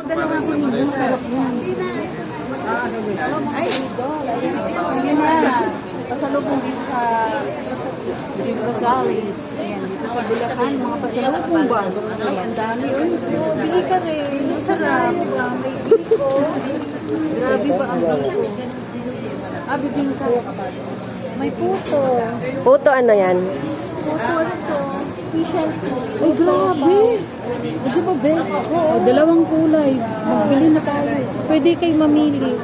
Dalawa ko nito, sarap yan. Ay, idol. Ayan na. Pasalubong dito sa Rosales. Ayan, dito sa Bulacan. Mga pasalubong ba? Ay, ang dami. Bili ka rin. Sarap. May biko. Grabe ba ang biko? Bibing ka. May puto. Puto ano yan? Puto, ano to? Facial food. Ay, grabe. Di ba, Ben? Oo, dalawang kulay. Magbili na tayo. Pwede kayo mamili.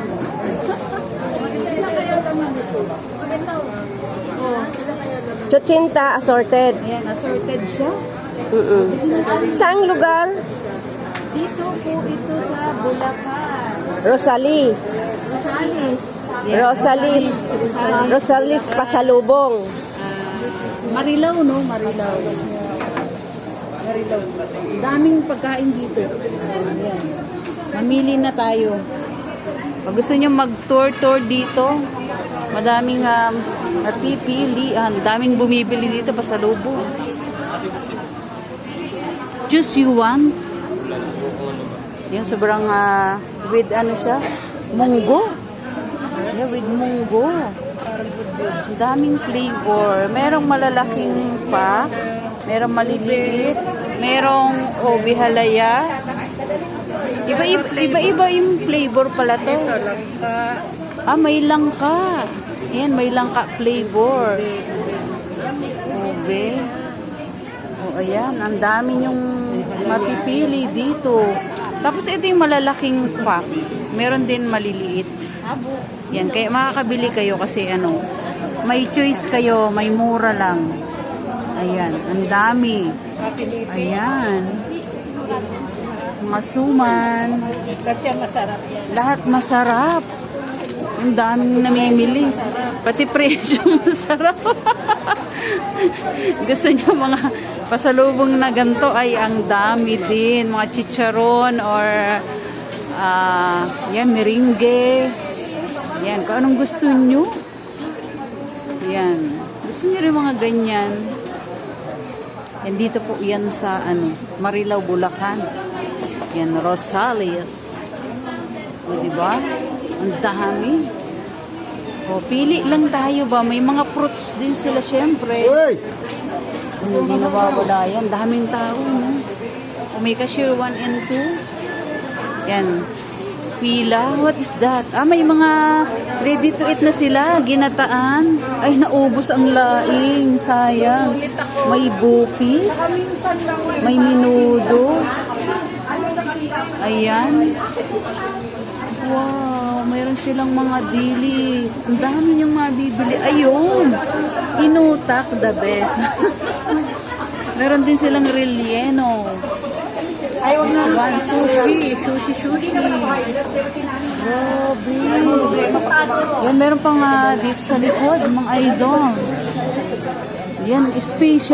Chuchinta assorted. Ayan, assorted siya. Saang lugar? Dito po ito sa Bulacan. Rosalie. Rosales. Rosalis Pasalubong. Marilao, no? Marilao. Daming pagkain dito. Ayan. Mamili na tayo. Pag gusto nyo mag-tour dito, madaming napipilian. Daming bumibili dito pasalubong. Juice you want? Yan, sobrang with ano siya? Munggo. Yeah, with munggo. Ang daming flavor. Merong malalaking pa. Merong maliliit. Merong bihalaya. Iba-iba yung flavor pala to. May langka. Ayan, may langka flavor. Ube. Ayan, ang dami yung mapipili dito. Tapos ito yung malalaking pack. Meron din maliliit. Yan, kaya makakabili kayo kasi may choice kayo, may mura lang. Ayan, ang dami. Ayan. Mga suman. Lahat masarap. Ang daming namimili. Pati presyo masarap. Gusto nyo mga pasalubong na ganito ay ang dami din. Mga chicharon or yan, meringue. Yan, kung anong gusto nyo. Yan. Gusto nyo rin mga ganyan. Yan, dito po yan sa Marilao, Bulacan. Yan, Rosales. O, diba? Ang dami. O, pili lang tayo ba? May mga fruits din sila, syempre. Hindi nawawala yan. Daming tao, no? O, may cashier 1 and 2. Yan. Pila. What is that? May mga ready to eat na sila. Ginataan. Ay, naubos ang laing. Sayang. May bukis. May minudo. Ayan. Wow. Mayroon silang mga dilis. Ang dami niyong mabibili. Ayun. Inutak, the best. Meron din silang relleno. This one, sushi. Grabe. Yan, meron pang dito sa likod, mga idol. Yan, special.